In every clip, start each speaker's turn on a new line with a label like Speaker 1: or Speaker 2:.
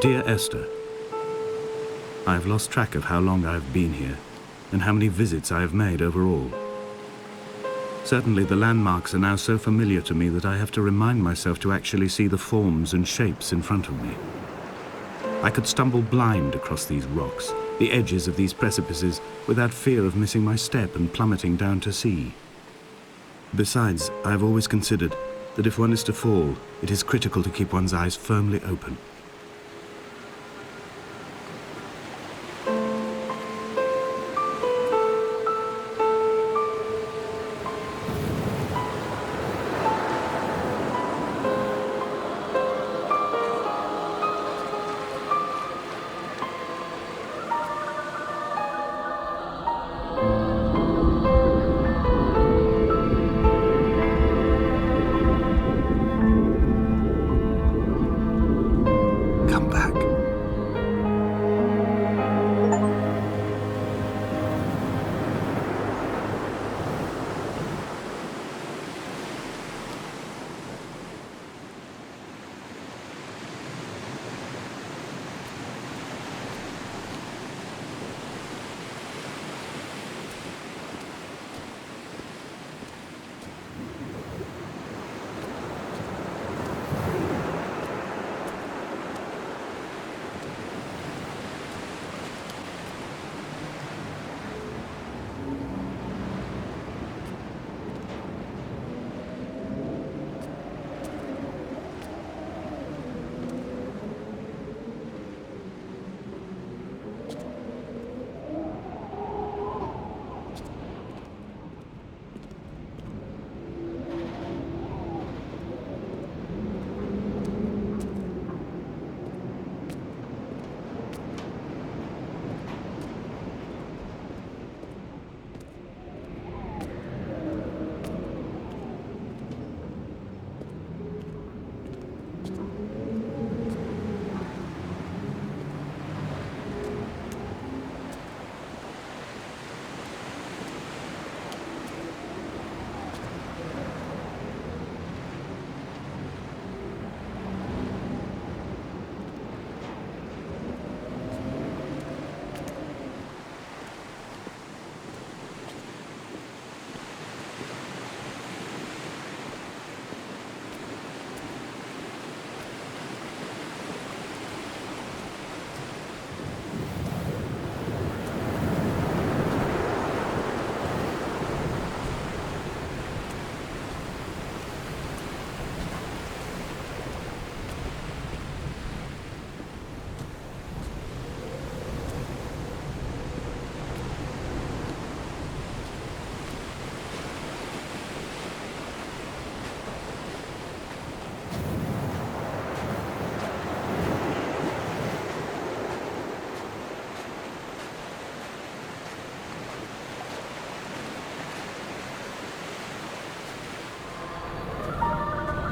Speaker 1: Dear Esther, I have lost track of how long I have been here and how many visits I have made overall. Certainly the landmarks are now so familiar to me that I have to remind myself to actually see the forms and shapes in front of me. I could stumble blind across these rocks, the edges of these precipices, without fear of missing my step and plummeting down to sea. Besides, I have always considered that if one is to fall, it is critical to keep one's eyes firmly open. Come back.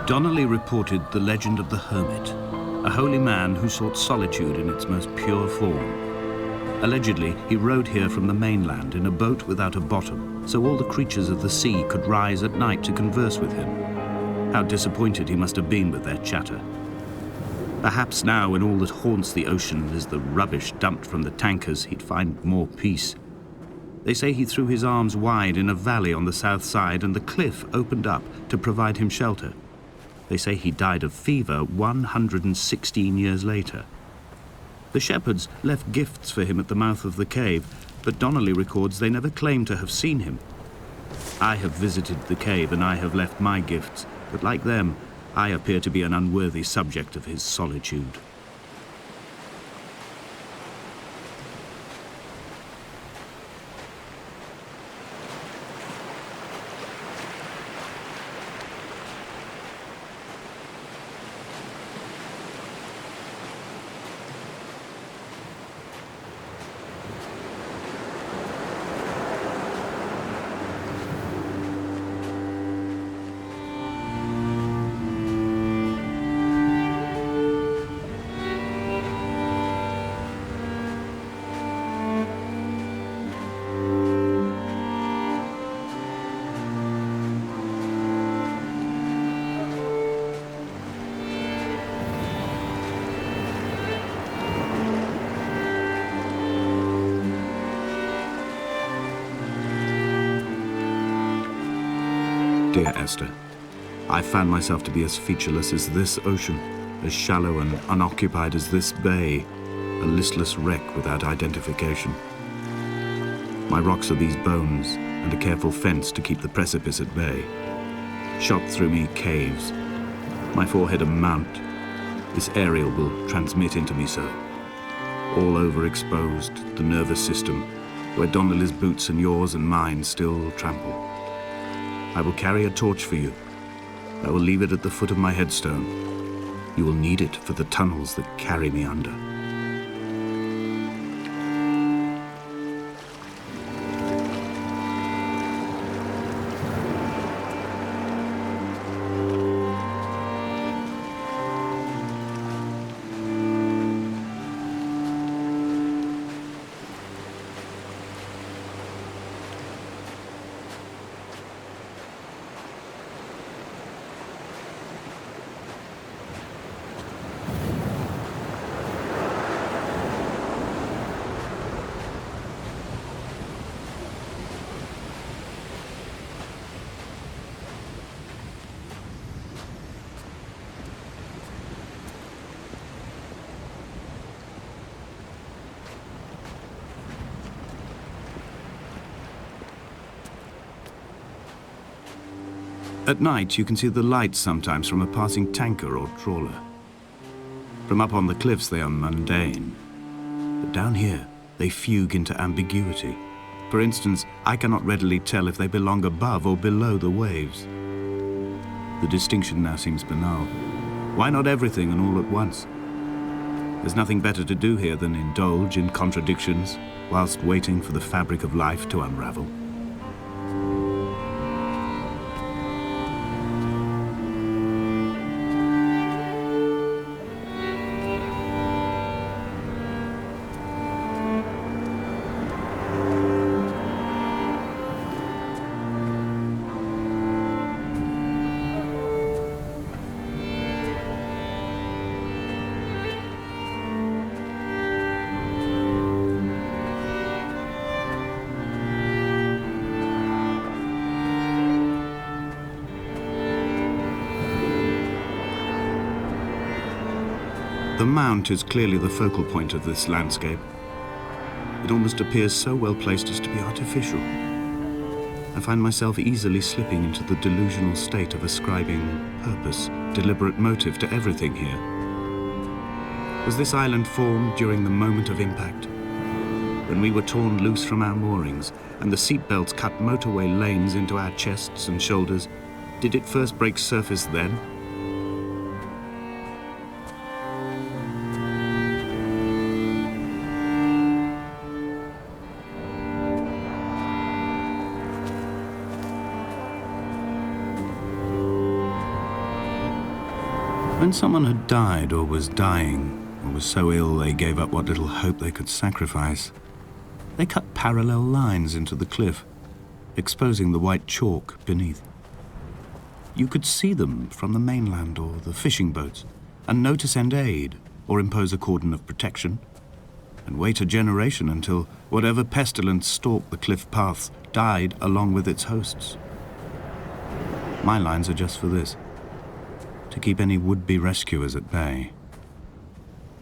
Speaker 1: Donnelly reported the legend of the hermit, a holy man who sought solitude in its most pure form. Allegedly, he rode here from the mainland in a boat without a bottom, so all the creatures of the sea could rise at night to converse with him. How disappointed he must have been with their chatter. Perhaps now, when all that haunts the ocean is the rubbish dumped from the tankers, he'd find more peace. They say he threw his arms wide in a valley on the south side and the cliff opened up to provide him shelter. They say he died of fever 116 years later. The shepherds left gifts for him at the mouth of the cave, but Donnelly records they never claimed to have seen him. I have visited the cave and I have left my gifts, but like them, I appear to be an unworthy subject of his solitude. Dear Esther, I found myself to be as featureless as this ocean, as shallow and unoccupied as this bay, a listless wreck without identification. My rocks are these bones, and a careful fence to keep the precipice at bay. Shot through me caves, my forehead a mount. This aerial will transmit into me so. All overexposed, the nervous system, where Donnelly's boots and yours and mine still trample. I will carry a torch for you. I will leave it at the foot of my headstone. You will need it for the tunnels that carry me under. At night, you can see the lights sometimes from a passing tanker or trawler. From up on the cliffs, they are mundane. But down here, they fugue into ambiguity. For instance, I cannot readily tell if they belong above or below the waves. The distinction now seems banal. Why not everything and all at once? There's nothing better to do here than indulge in contradictions whilst waiting for the fabric of life to unravel. The mount is clearly the focal point of this landscape. It almost appears so well placed as to be artificial. I find myself easily slipping into the delusional state of ascribing purpose, deliberate motive to everything here. Was this island formed during the moment of impact? When we were torn loose from our moorings and the seatbelts cut motorway lanes into our chests and shoulders, did it first break surface then? When someone had died or was dying, or was so ill they gave up what little hope they could sacrifice, they cut parallel lines into the cliff, exposing the white chalk beneath. You could see them from the mainland or the fishing boats, and know to send aid or impose a cordon of protection, and wait a generation until whatever pestilence stalked the cliff paths died along with its hosts. My lines are just for this: to keep any would-be rescuers at bay.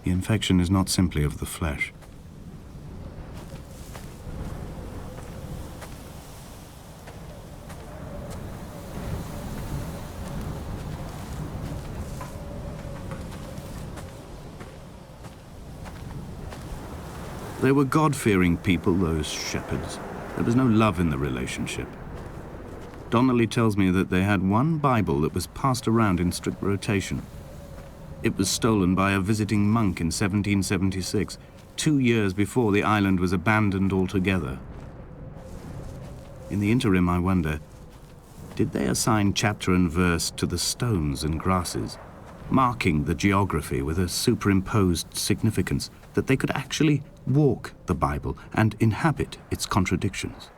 Speaker 1: The infection is not simply of the flesh. They were God-fearing people, those shepherds. There was no love in the relationship. Donnelly tells me that they had one Bible that was passed around in strict rotation. It was stolen by a visiting monk in 1776, 2 years before the island was abandoned altogether. In the interim, I wonder, did they assign chapter and verse to the stones and grasses, marking the geography with a superimposed significance that they could actually walk the Bible and inhabit its contradictions?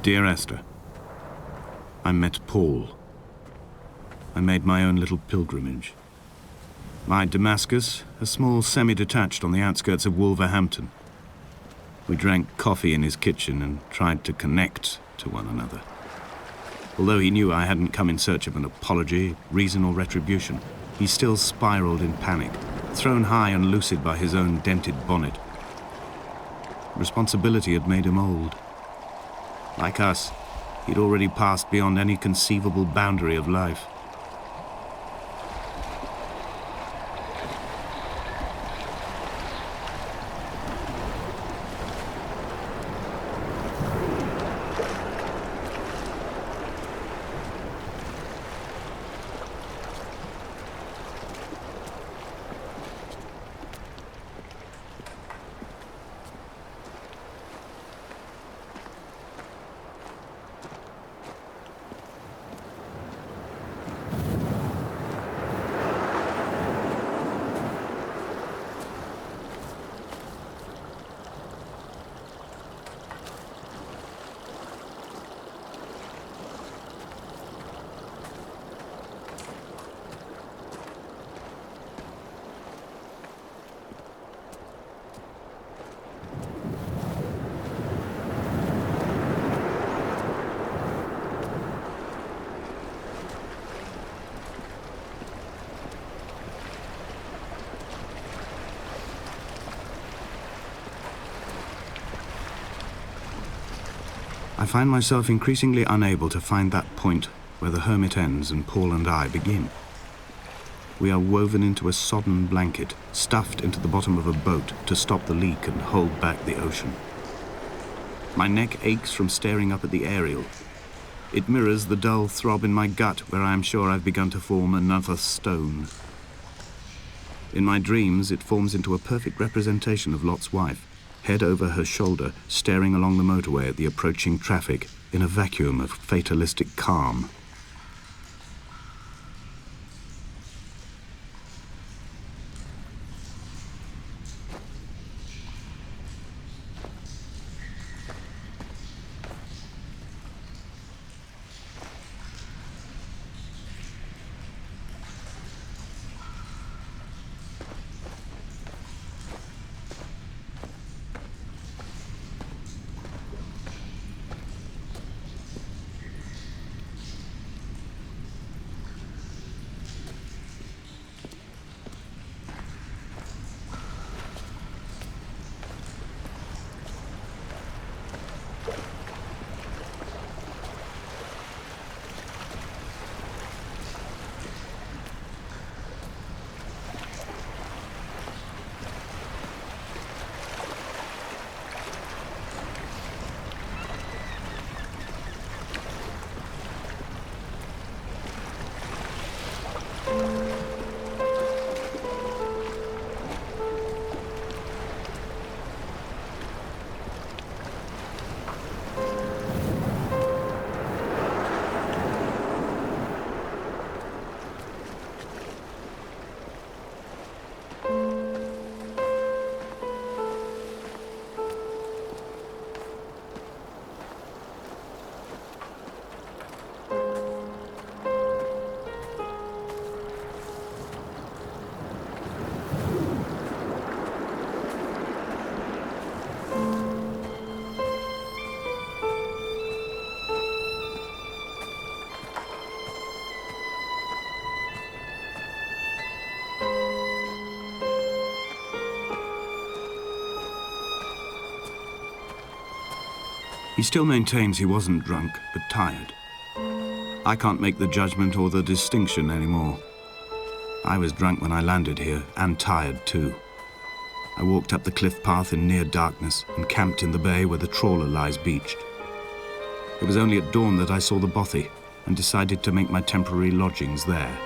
Speaker 1: Dear Esther, I met Paul. I made my own little pilgrimage. My Damascus, a small semi-detached on the outskirts of Wolverhampton. We drank coffee in his kitchen and tried to connect to one another. Although he knew I hadn't come in search of an apology, reason or retribution, he still spiraled in panic, thrown high and lucid by his own dented bonnet. Responsibility had made him old. Like us, he'd already passed beyond any conceivable boundary of life. I find myself increasingly unable to find that point where the hermit ends and Paul and I begin. We are woven into a sodden blanket, stuffed into the bottom of a boat to stop the leak and hold back the ocean. My neck aches from staring up at the aerial. It mirrors the dull throb in my gut where I am sure I've begun to form another stone. In my dreams, it forms into a perfect representation of Lot's wife, head over her shoulder, staring along the motorway at the approaching traffic in a vacuum of fatalistic calm. He still maintains he wasn't drunk, but tired. I can't make the judgment or the distinction anymore. I was drunk when I landed here, and tired too. I walked up the cliff path in near darkness and camped in the bay where the trawler lies beached. It was only at dawn that I saw the bothy and decided to make my temporary lodgings there.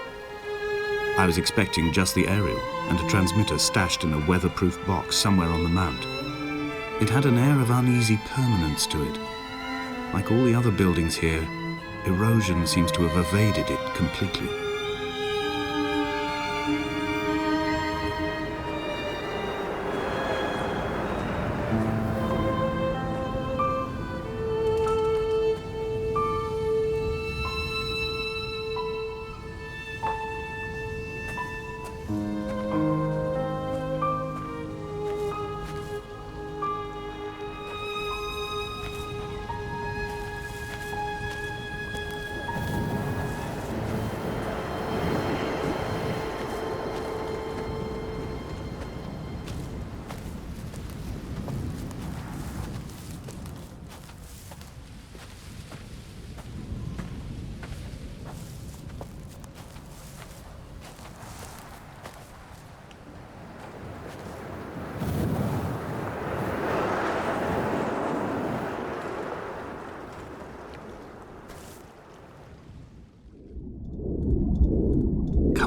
Speaker 1: I was expecting just the aerial and a transmitter stashed in a weatherproof box somewhere on the mount. It had an air of uneasy permanence to it. Like all the other buildings here, erosion seems to have evaded it completely.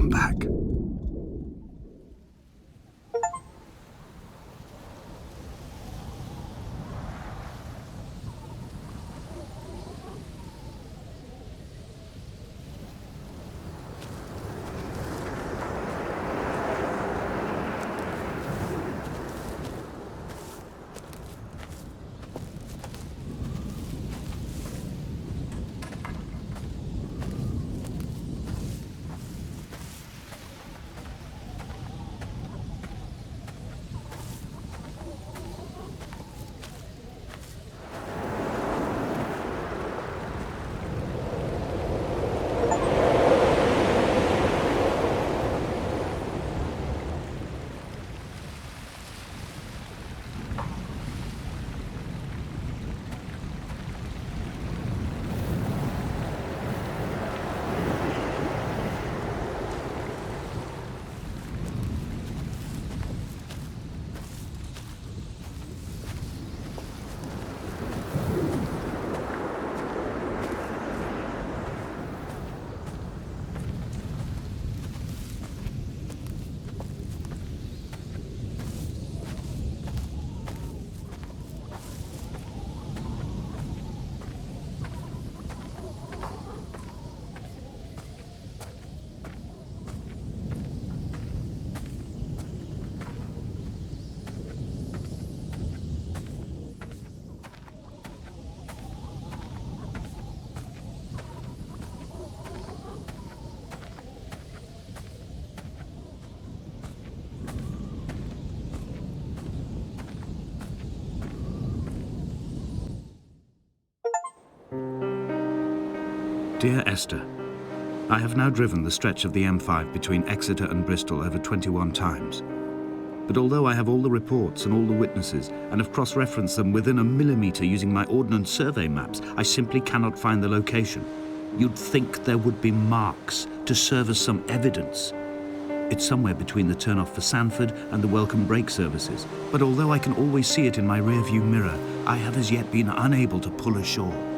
Speaker 1: come back. Dear Esther, I have now driven the stretch of the M5 between Exeter and Bristol over 21 times. But although I have all the reports and all the witnesses and have cross-referenced them within a millimetre using my ordnance survey maps, I simply cannot find the location. You'd think there would be marks to serve as some evidence. It's somewhere between the turn-off for Sanford and the welcome brake services. But although I can always see it in my rear-view mirror, I have as yet been unable to pull ashore.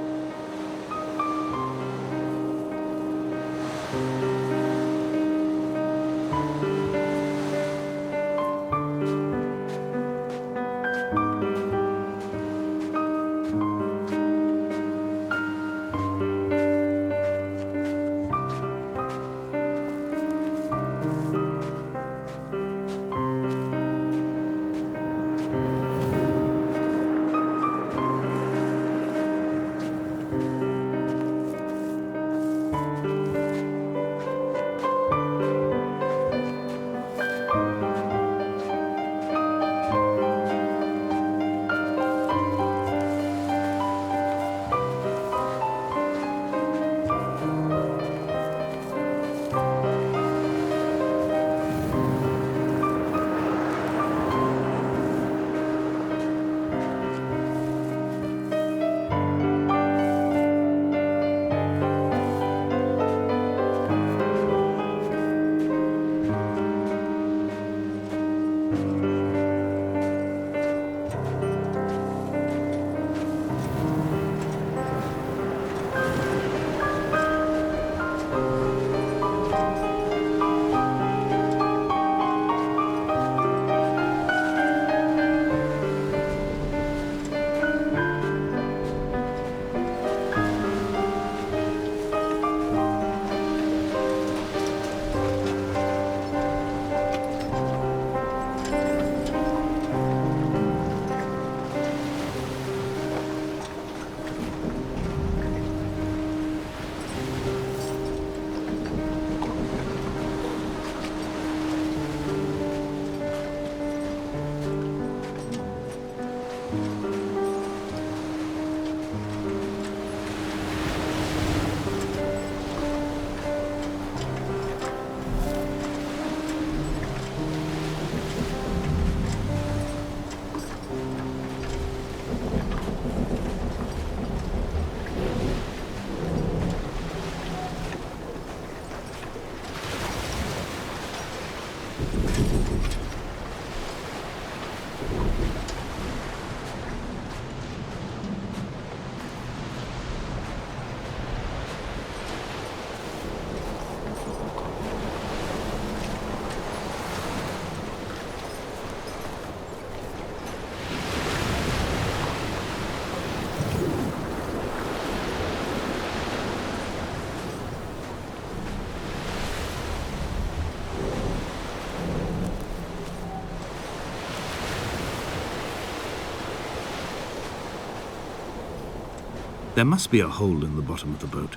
Speaker 1: There must be a hole in the bottom of the boat.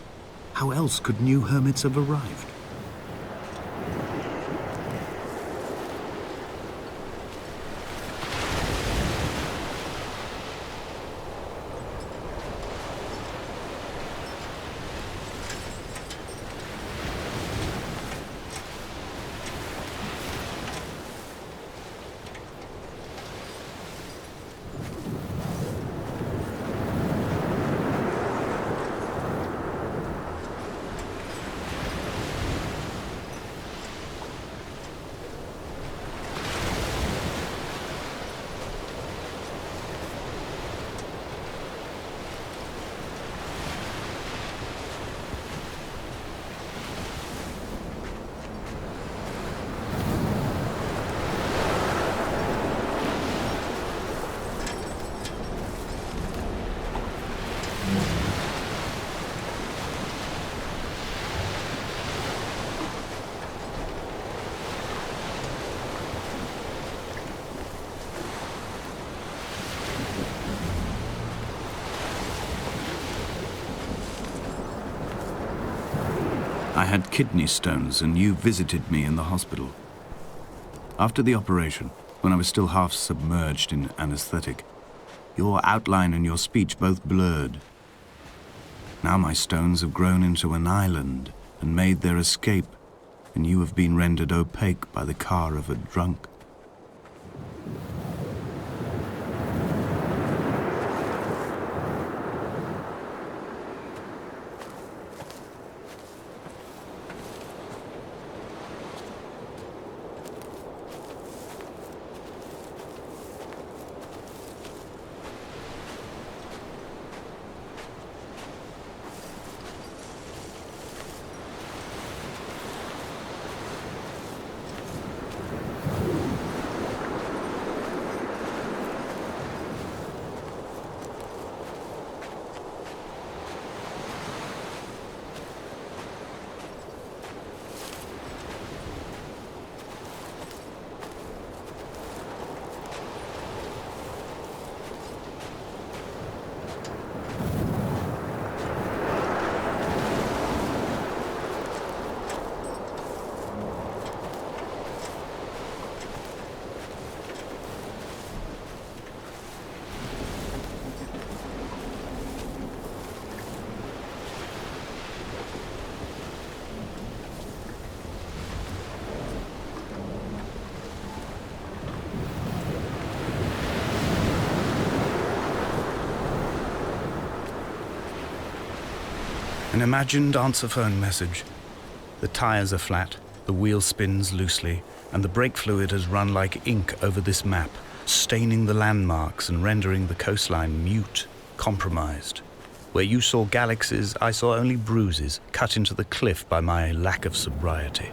Speaker 1: How else could new hermits have arrived? I had kidney stones and you visited me in the hospital. After the operation, when I was still half submerged in anesthetic, your outline and your speech both blurred. Now my stones have grown into an island and made their escape, and you have been rendered opaque by the car of a drunk. An imagined answer phone message. The tires are flat, the wheel spins loosely, and the brake fluid has run like ink over this map, staining the landmarks and rendering the coastline mute, compromised. Where you saw galaxies, I saw only bruises cut into the cliff by my lack of sobriety.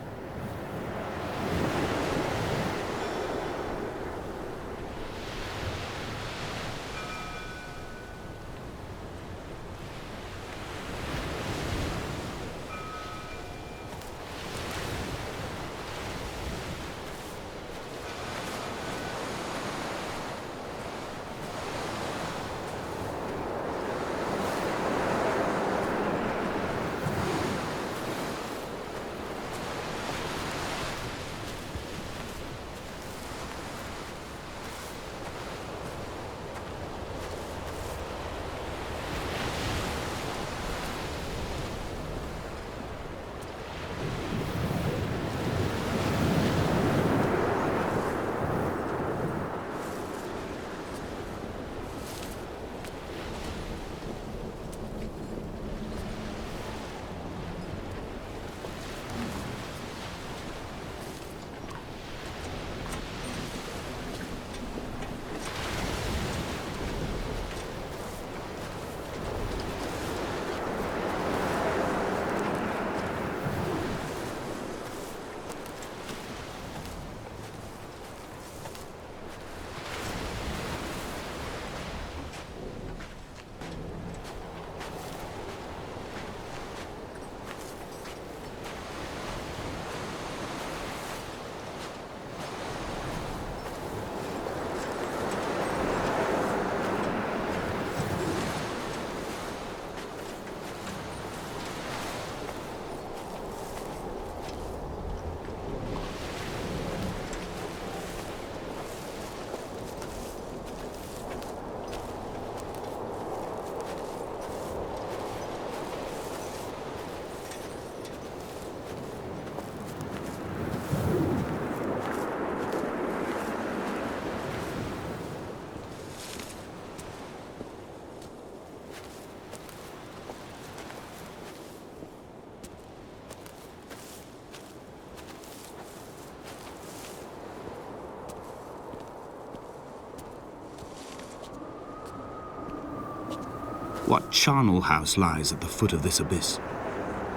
Speaker 1: What charnel house lies at the foot of this abyss?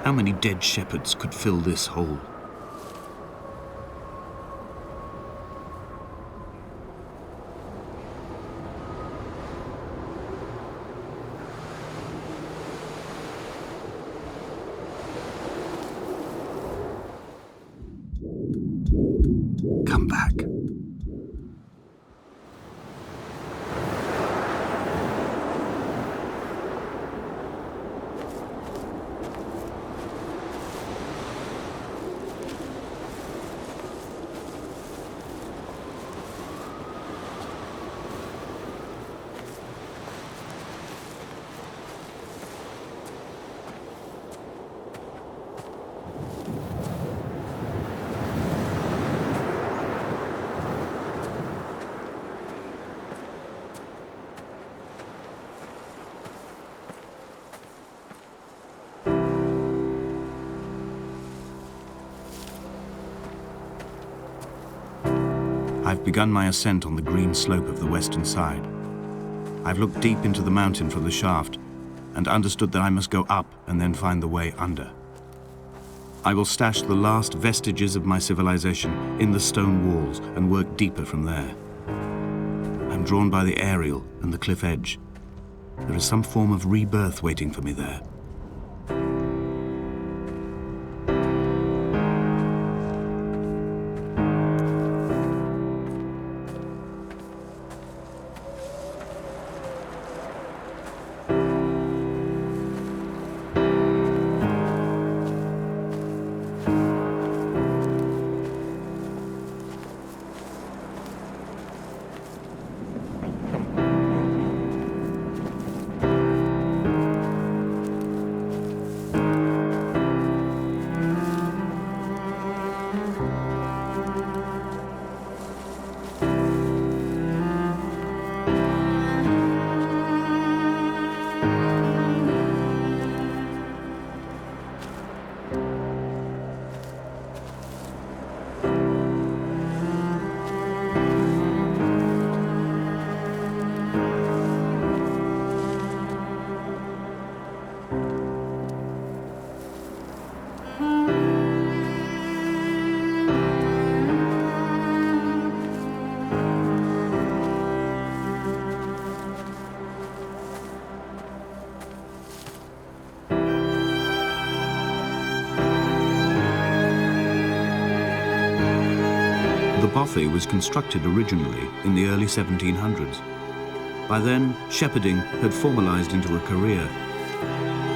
Speaker 1: How many dead shepherds could fill this hole? Come back. I've begun my ascent on the green slope of the western side. I've looked deep into the mountain from the shaft and understood that I must go up and then find the way under. I will stash the last vestiges of my civilization in the stone walls and work deeper from there. I'm drawn by the aerial and the cliff edge. There is some form of rebirth waiting for me there. The bothy was constructed originally in the early 1700s. By then, shepherding had formalized into a career.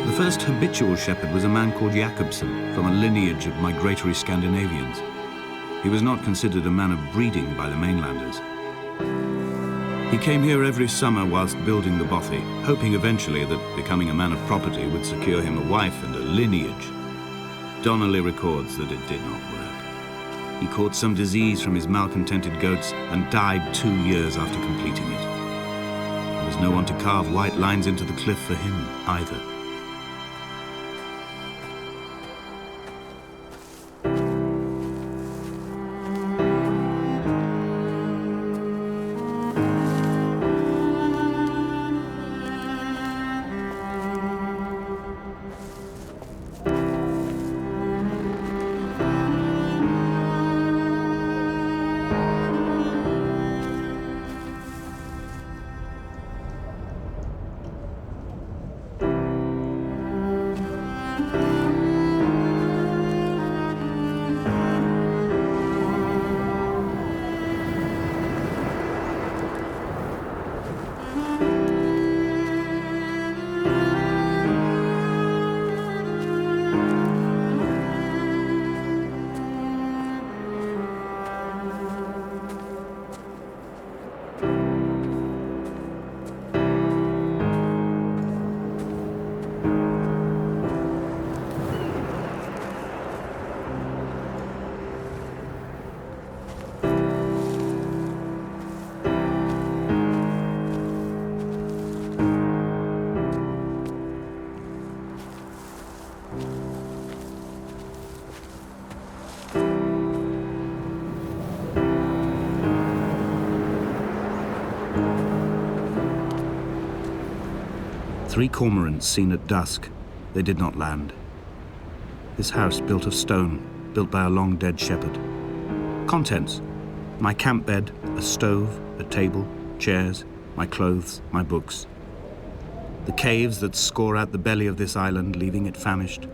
Speaker 1: The first habitual shepherd was a man called Jakobsen, from a lineage of migratory Scandinavians. He was not considered a man of breeding by the mainlanders. He came here every summer whilst building the bothy, hoping eventually that becoming a man of property would secure him a wife and a lineage. Donnelly records that it did not work. He caught some disease from his malcontented goats and died 2 years after completing it. There was no one to carve white lines into the cliff for him either. 3 cormorants seen at dusk. They did not land. This house built of stone, built by a long-dead shepherd. Contents: my camp bed, a stove, a table, chairs, my clothes, my books. The caves that score out the belly of this island, leaving it famished.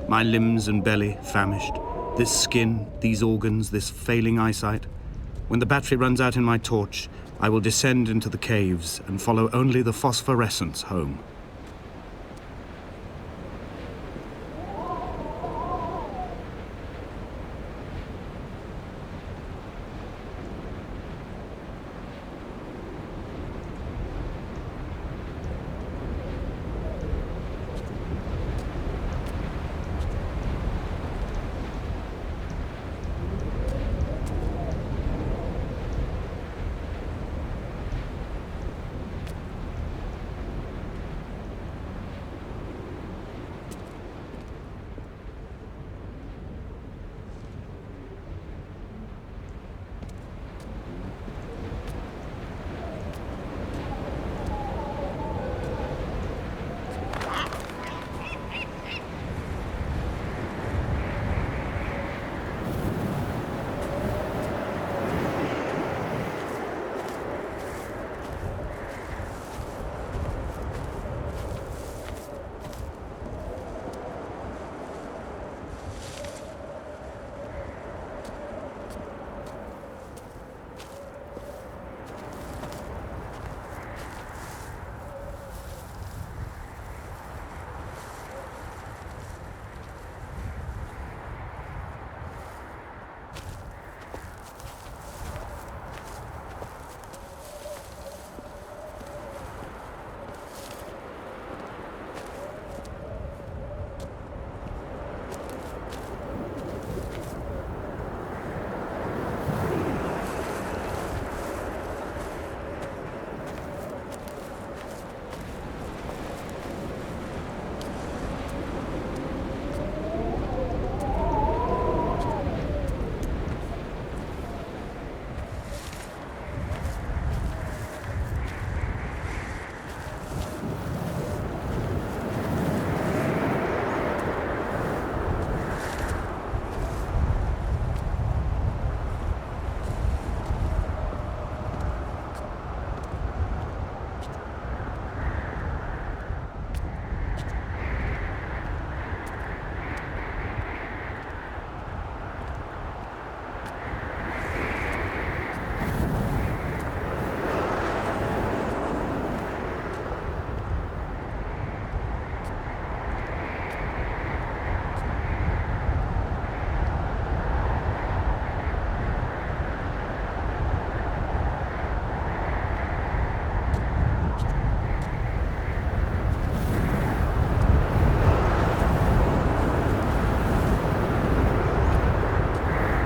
Speaker 1: My limbs and belly famished. This skin, these organs, this failing eyesight. When the battery runs out in my torch, I will descend into the caves and follow only the phosphorescence home.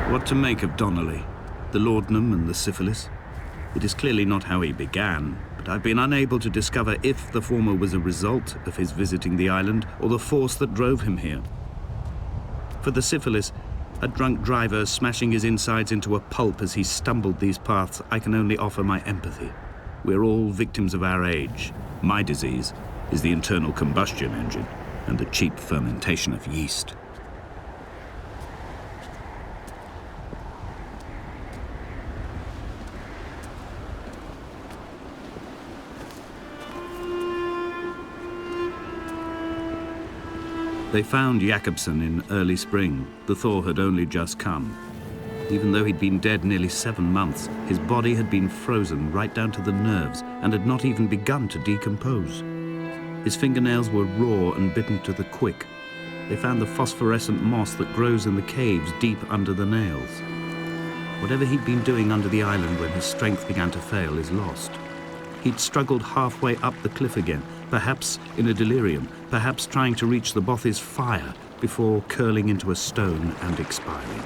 Speaker 1: What to make of Donnelly, the laudanum and the syphilis? It is clearly not how he began, but I've been unable to discover if the former was a result of his visiting the island or the force that drove him here. For the syphilis, a drunk driver smashing his insides into a pulp as he stumbled these paths, I can only offer my empathy. We're all victims of our age. My disease is the internal combustion engine and the cheap fermentation of yeast. They found Jakobsen in early spring. The thaw had only just come. Even though he'd been dead nearly 7 months, his body had been frozen right down to the nerves and had not even begun to decompose. His fingernails were raw and bitten to the quick. They found the phosphorescent moss that grows in the caves deep under the nails. Whatever he'd been doing under the island when his strength began to fail is lost. He'd struggled halfway up the cliff again, perhaps in a delirium, perhaps trying to reach the Bothy's fire before curling into a stone and expiring.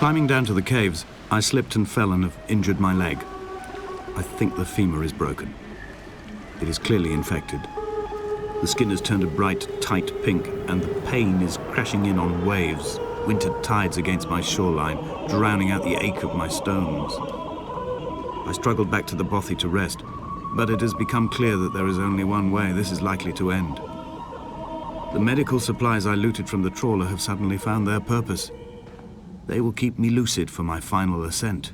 Speaker 1: Climbing down to the caves, I slipped and fell and have injured my leg. I think the femur is broken. It is clearly infected. The skin has turned a bright, tight pink, and the pain is crashing in on waves, winter tides against my shoreline, drowning out the ache of my stones. I struggled back to the bothy to rest, but it has become clear that there is only one way this is likely to end. The medical supplies I looted from the trawler have suddenly found their purpose. They will keep me lucid for my final ascent.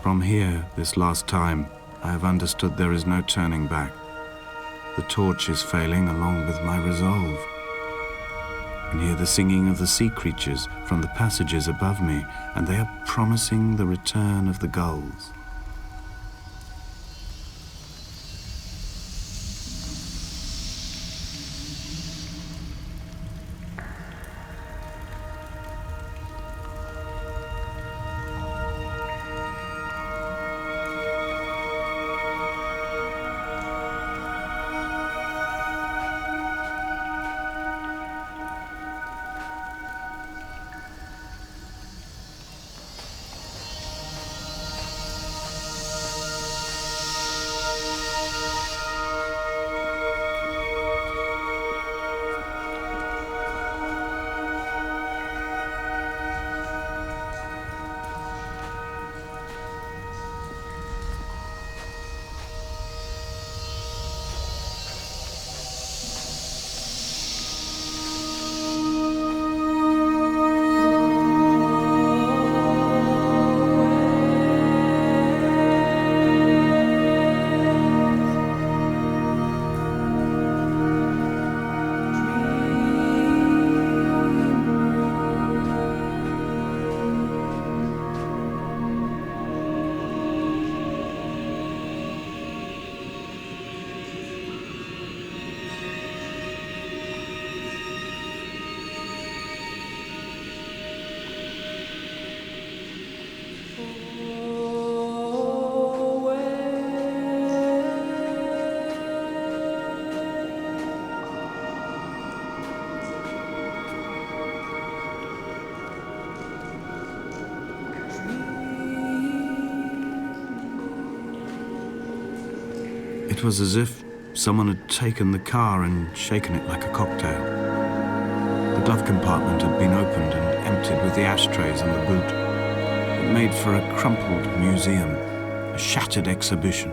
Speaker 1: From here, this last time, I have understood there is no turning back. The torch is failing along with my resolve. I can hear the singing of the sea creatures from the passages above me, and they are promising the return of the gulls. It was as if someone had taken the car and shaken it like a cocktail. The glove compartment had been opened and emptied with the ashtrays and the boot. It made for a crumpled museum, a shattered exhibition.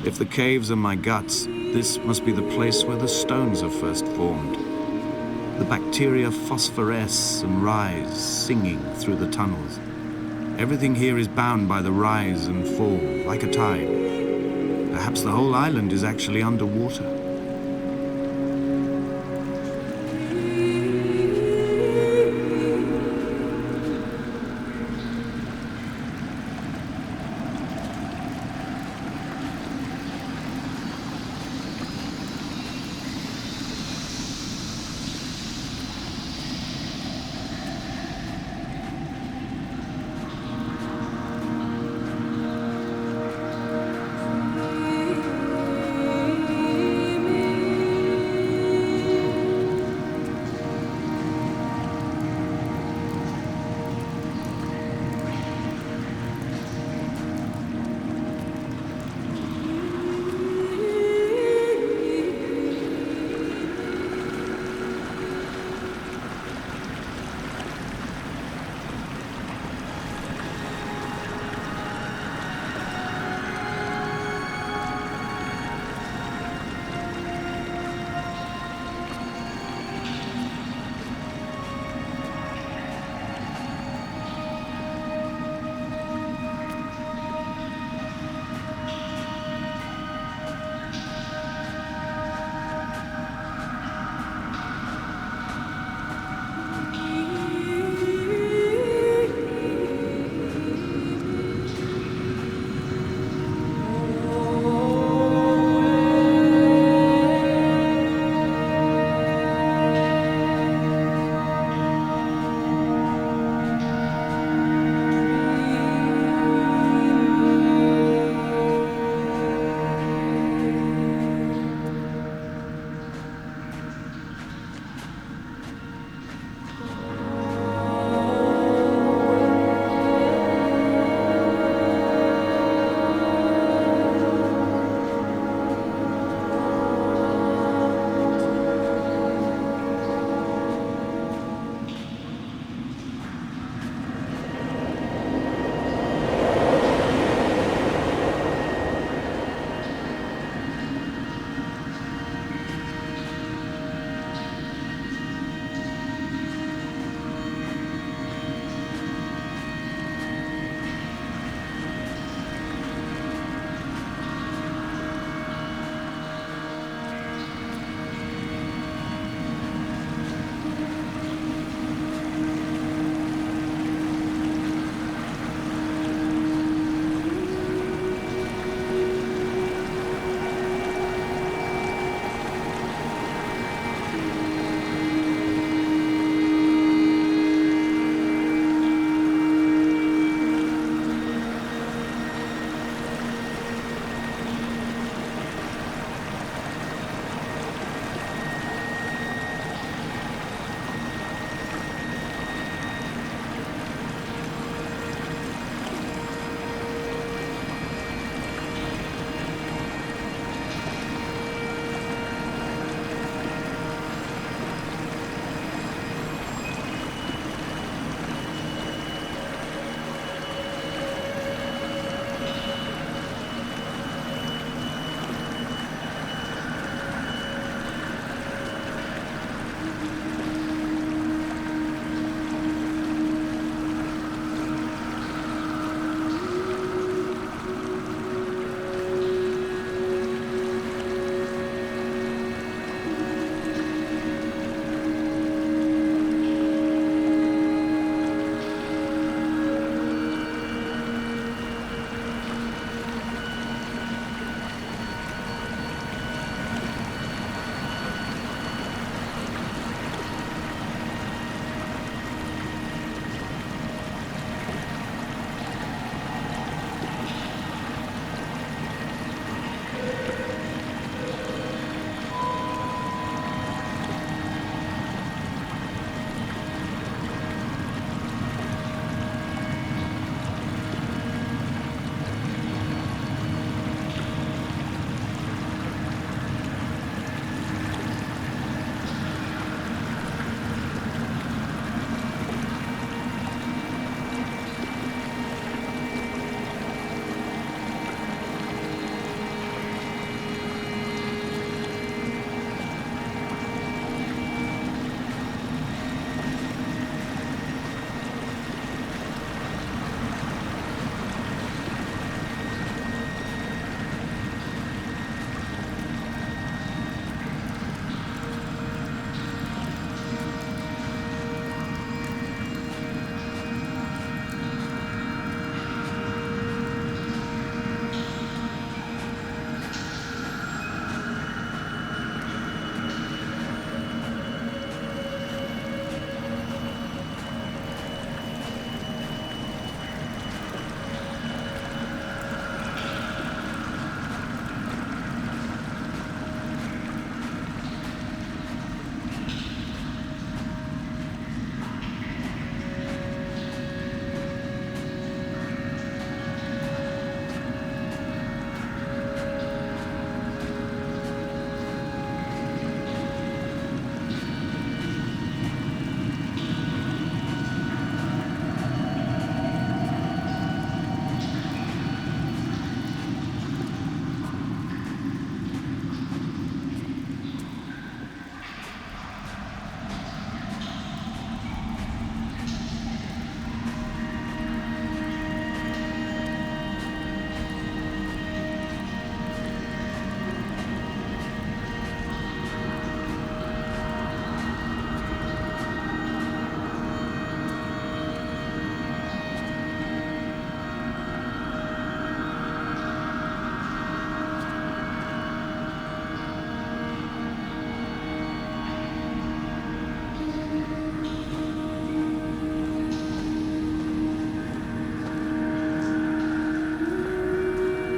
Speaker 1: If the caves are my guts, this must be the place where the stones are first formed. The bacteria phosphoresce and rise, singing through the tunnels. Everything here is bound by the rise and fall, like a tide. Perhaps the whole island is actually underwater.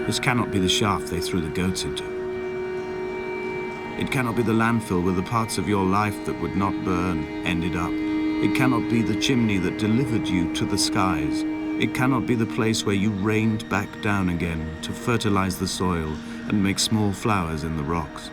Speaker 1: This cannot be the shaft they threw the goats into. It cannot be the landfill where the parts of your life that would not burn ended up. It cannot be the chimney that delivered you to the skies. It cannot be the place where you rained back down again to fertilize the soil and make small flowers in the rocks.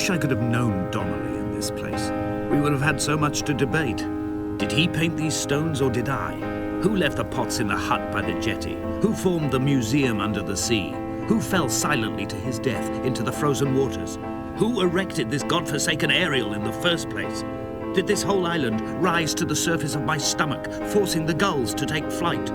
Speaker 1: wish I could have known Donnelly in this place. We would have had so much to debate. Did he paint these stones or did I? Who left the pots in the hut by the jetty? Who formed the museum under the sea? Who fell silently to his death into the frozen waters? Who erected this godforsaken aerial in the first place? Did this whole island rise to the surface of my stomach, forcing the gulls to take flight?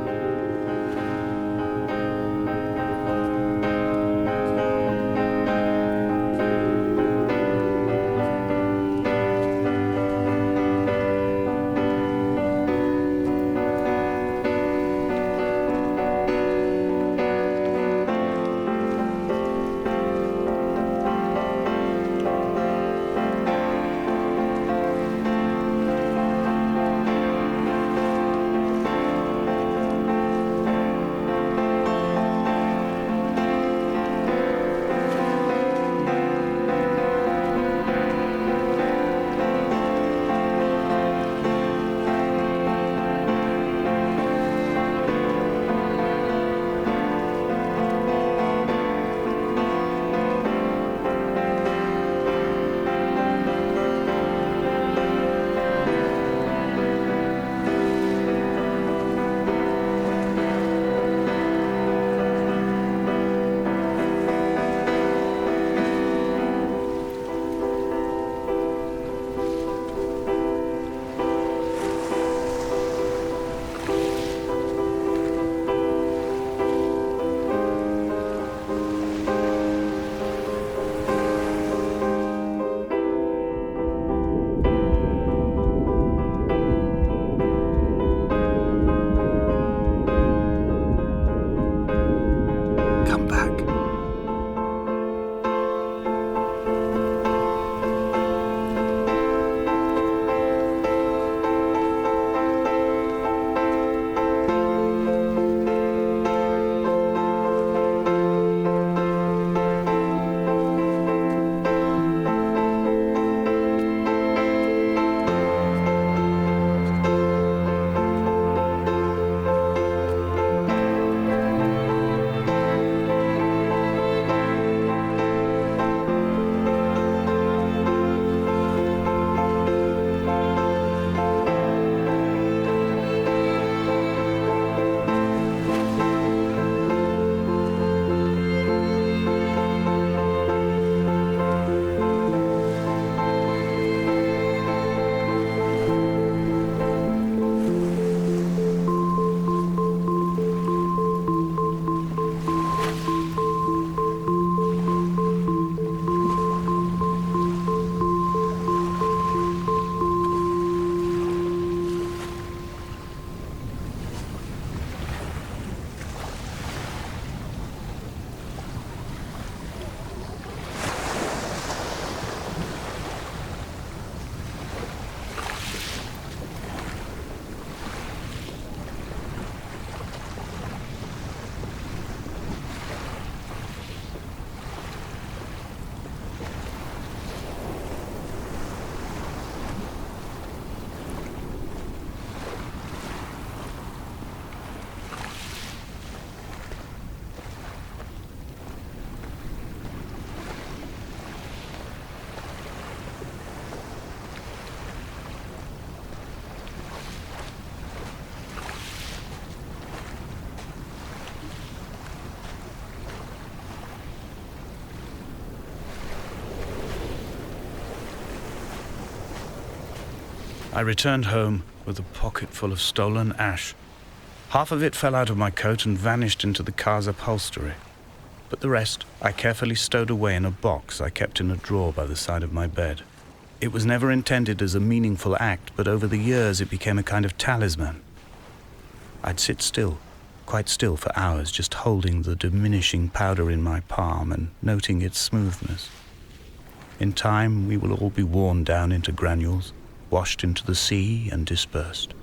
Speaker 2: I returned home with a pocket full of stolen ash. Half of it fell out of my coat and vanished into the car's upholstery, but the rest I carefully stowed away in a box I kept in a drawer by the side of my bed. It was never intended as a meaningful act, but over the years it became a kind of talisman. I'd sit still, quite still for hours, just holding the diminishing powder in my palm and noting its smoothness. In time, we will all be worn down into granules, washed into the sea and dispersed.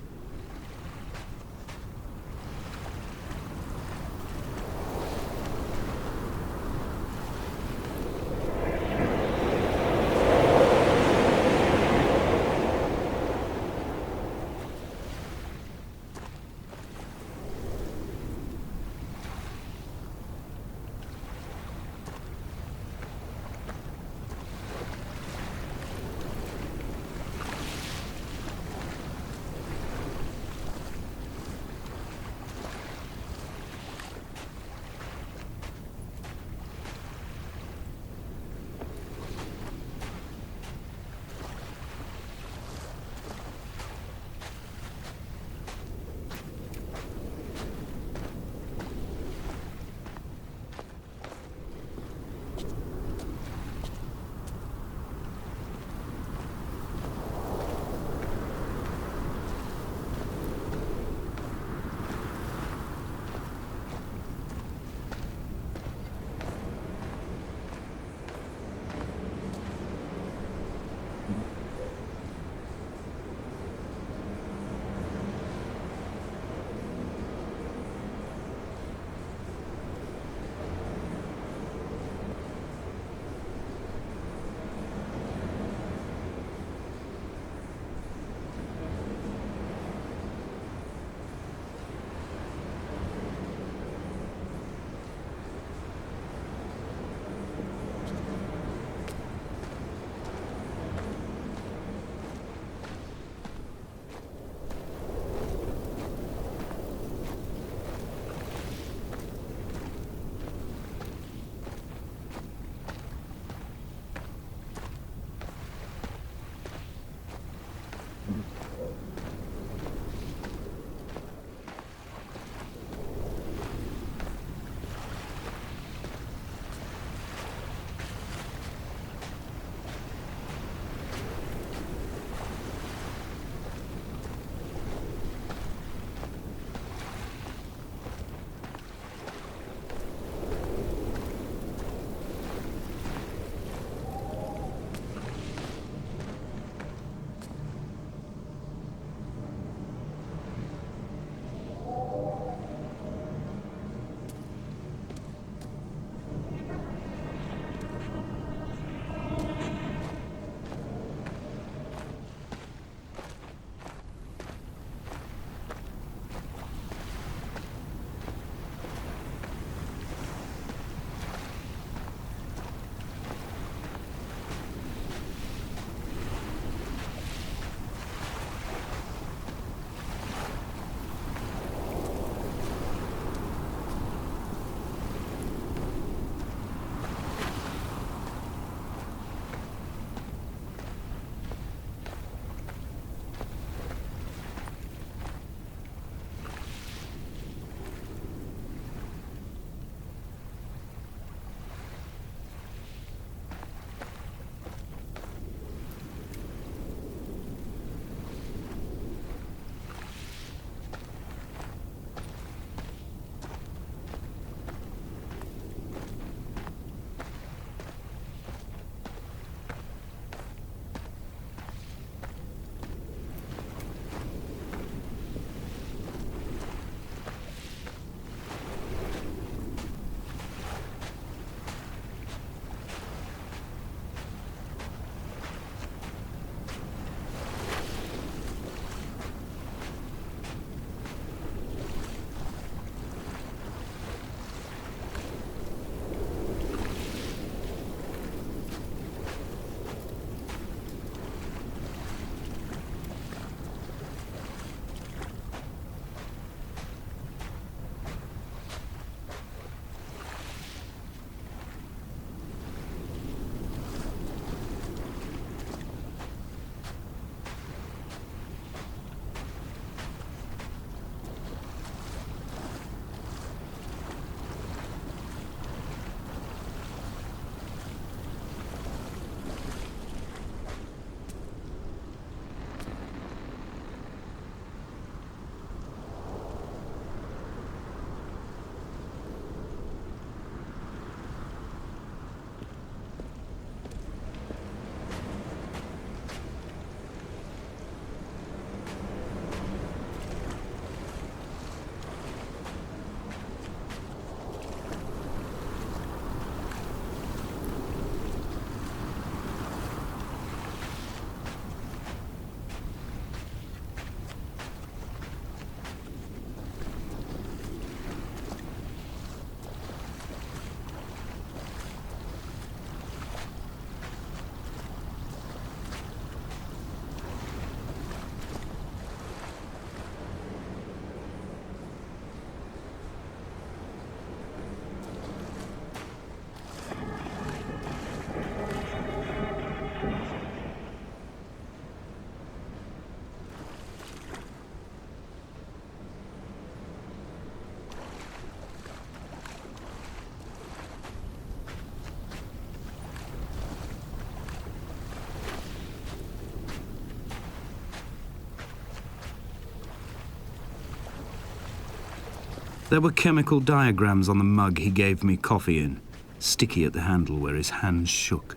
Speaker 1: There were chemical diagrams on the mug he gave me coffee in, sticky at the handle where his hands shook.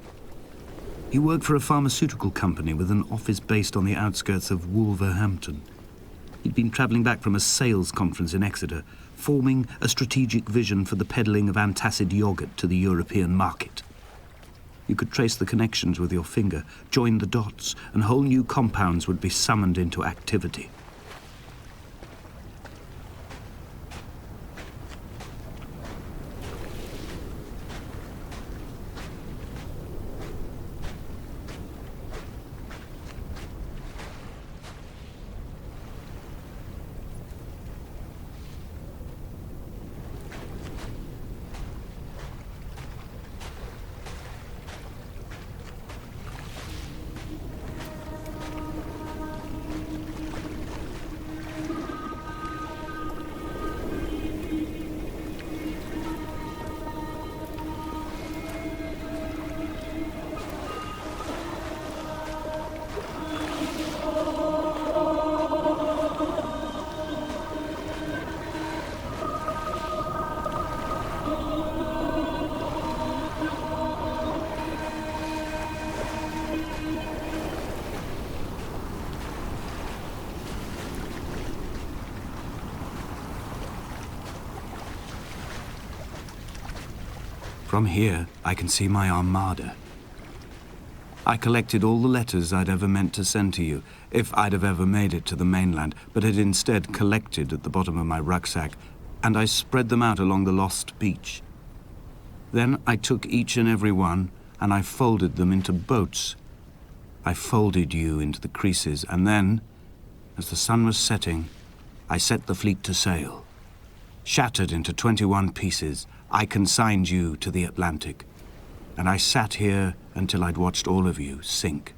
Speaker 1: He worked for a pharmaceutical company with an office based on the outskirts of Wolverhampton. He'd been travelling back from a sales conference in Exeter, forming a strategic vision for the peddling of antacid yogurt to the European market. You could trace the connections with your finger, join the dots, and whole new compounds would be summoned into activity. From here, I can see my armada. I collected all the letters I'd ever meant to send to you, if I'd have ever made it to the mainland, but had instead collected at the bottom of my rucksack, and I spread them out along the lost beach. Then I took each and every one, and I folded them into boats. I folded you into the creases, and then, as the sun was setting, I set the fleet to sail. Shattered into 21 pieces, I consigned you to the Atlantic, and I sat here until I'd watched all of you sink.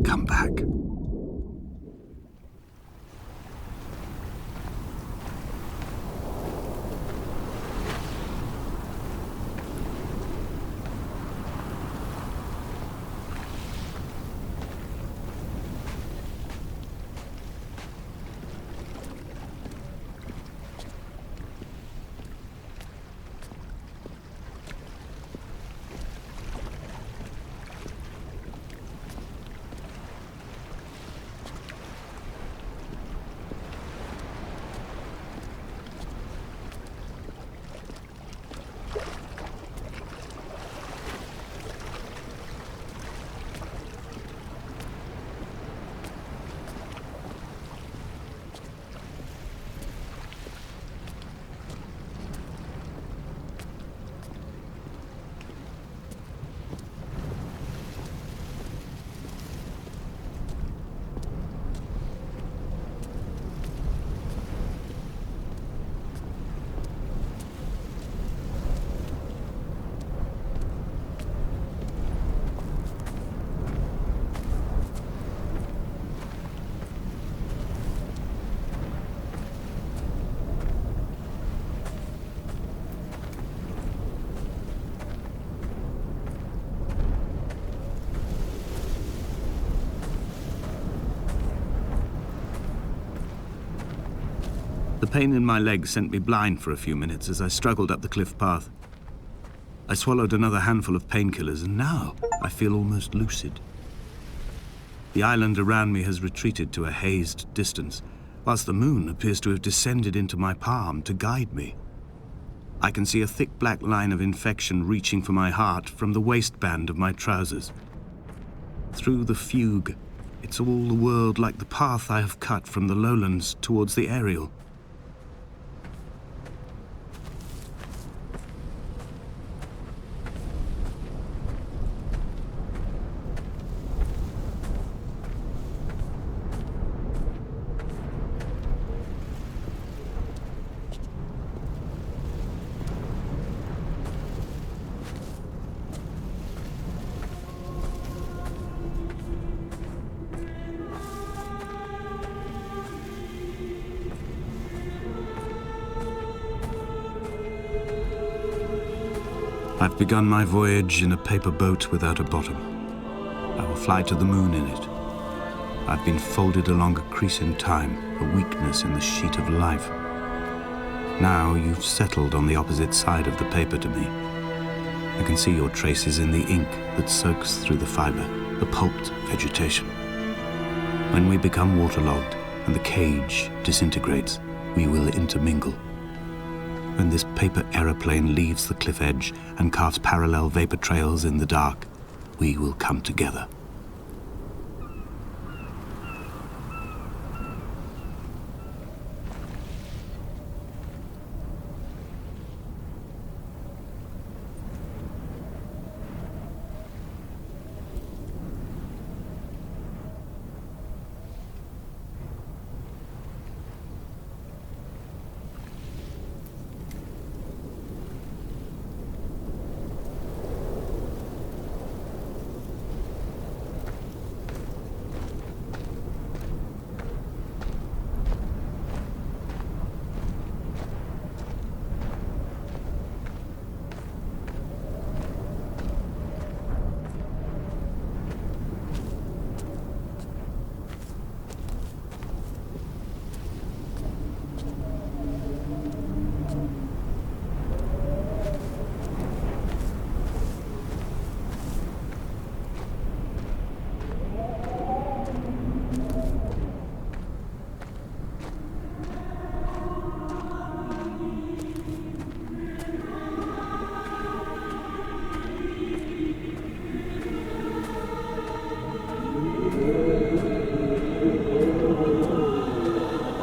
Speaker 1: Come back. The pain in my leg sent me blind for a few minutes as I struggled up the cliff path. I swallowed another handful of painkillers, and now I feel almost lucid. The island around me has retreated to a hazed distance, whilst the moon appears to have descended into my palm to guide me. I can see a thick black line of infection reaching for my heart from the waistband of my trousers. Through the fugue, it's all the world like the path I have cut from the lowlands towards the aerial. I've begun my voyage in a paper boat without a bottom. I will fly to the moon in it. I've been folded along a crease in time, a weakness in the sheet of life. Now you've settled on the opposite side of the paper to me. I can see your traces in the ink that soaks through the fiber, the pulped vegetation. When we become waterlogged and the cage disintegrates, we will intermingle. When this paper aeroplane leaves the cliff edge and carves parallel vapor trails in the dark, we will come together.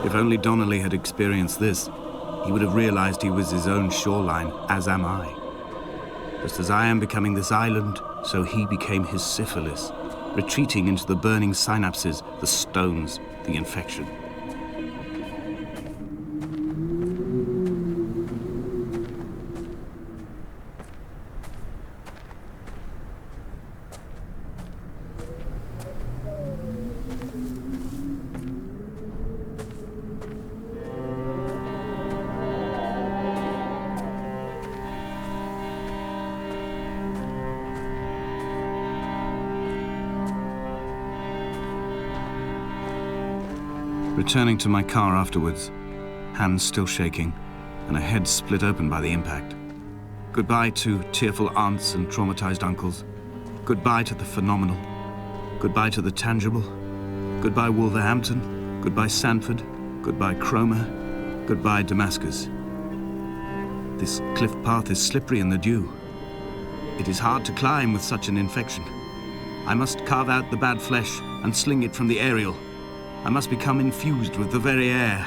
Speaker 1: If only Donnelly had experienced this, he would have realized he was his own shoreline, as am I. Just as I am becoming this island, so he became his syphilis, retreating into the burning synapses, the stones, the infection. Returning to my car afterwards, hands still shaking, and a head split open by the impact. Goodbye to tearful aunts and traumatized uncles. Goodbye to the phenomenal. Goodbye to the tangible. Goodbye Wolverhampton. Goodbye Sanford. Goodbye Cromer. Goodbye Damascus. This cliff path is slippery in the dew. It is hard to climb with such an infection. I must carve out the bad flesh and sling it from the aerial. I must become infused with the very air.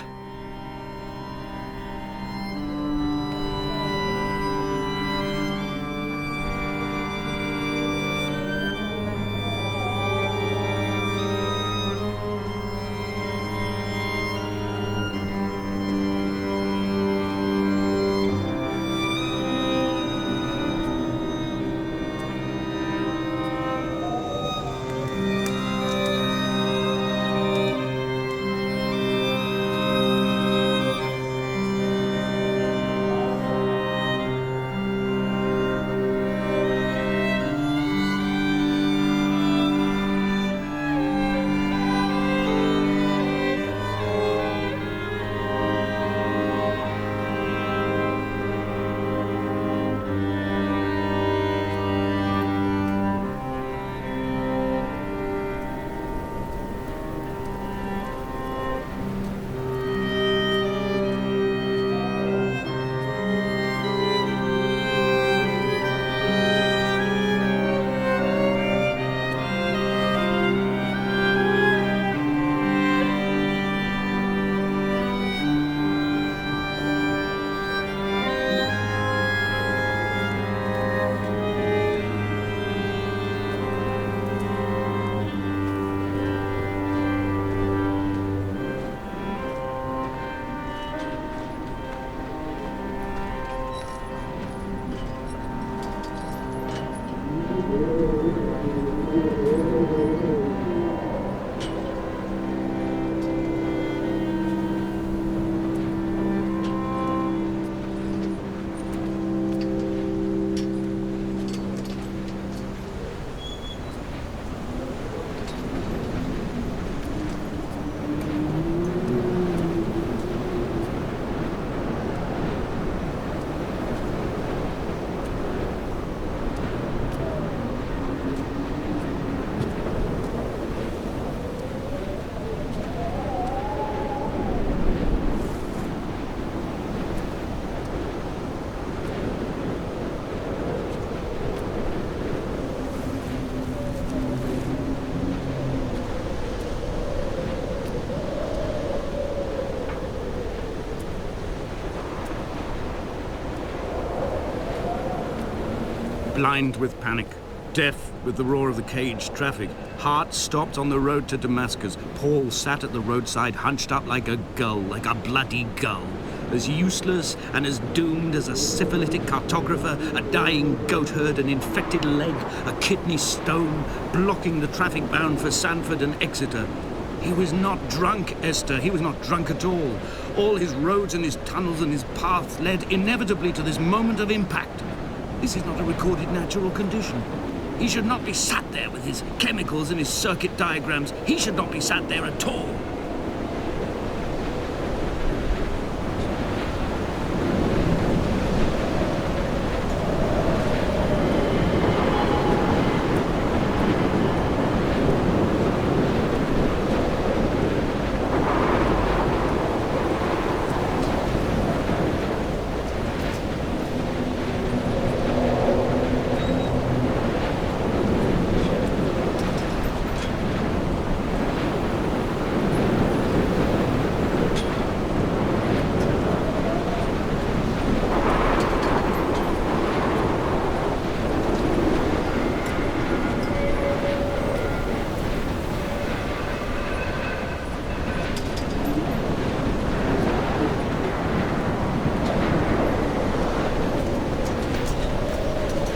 Speaker 1: blind with panic, deaf with the roar of the caged traffic, heart stopped on the road to Damascus. Paul sat at the roadside, hunched up like a gull, like a bloody gull, as useless and as doomed as a syphilitic cartographer, a dying goat herd, an infected leg, a kidney stone, blocking the traffic bound for Sanford and Exeter. He was not drunk, Esther. He was not drunk at all. All his roads and his tunnels and his paths led inevitably to this moment of impact. This is not a recorded natural condition. He should not be sat there with his chemicals and his circuit diagrams. He should not be sat there at all.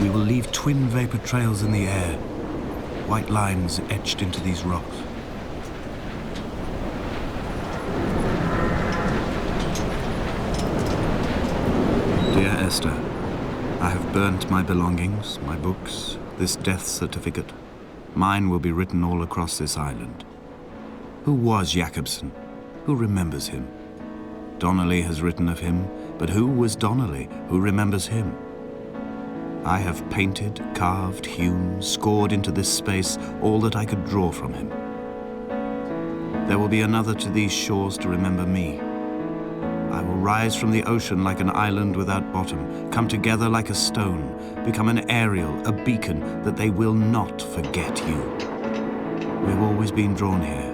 Speaker 1: We will leave twin vapor trails in the air, white lines etched into these rocks. Dear Esther, I have burnt my belongings, my books, this death certificate. Mine will be written all across this island. Who was Jacobsen? Who remembers him? Donnelly has written of him, but who was Donnelly? Who remembers him? I have painted, carved, hewn, scored into this space all that I could draw from him. There will be another to these shores to remember me. I will rise from the ocean like an island without bottom, come together like a stone, become an aerial, a beacon, that they will not forget you. We've always been drawn here.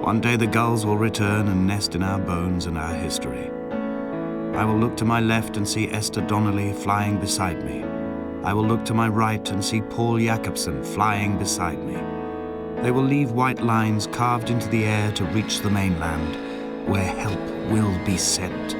Speaker 1: One day the gulls will return and nest in our bones and our history. I will look to my left and see Esther Donnelly flying beside me. I will look to my right and see Paul Jacobsen flying beside me. They will leave white lines carved into the air to reach the mainland, where help will be sent.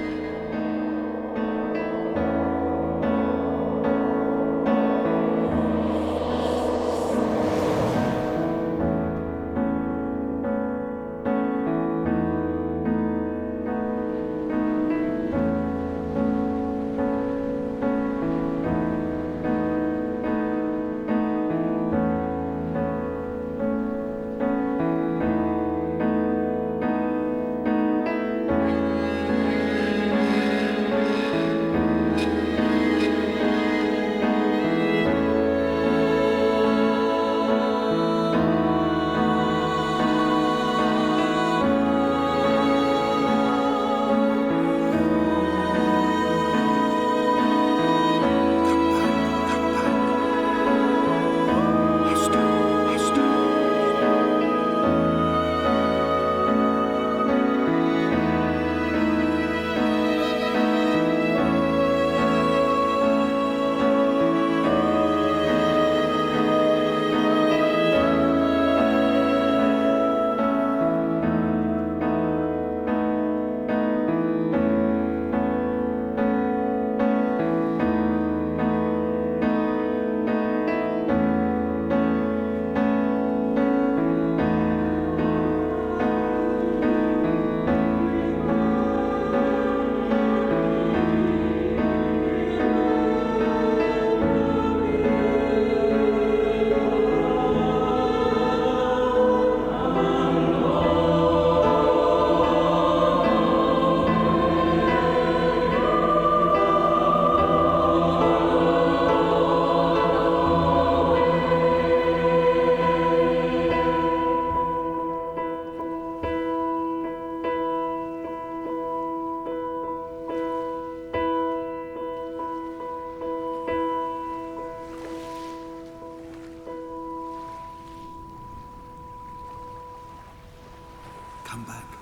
Speaker 1: Come back.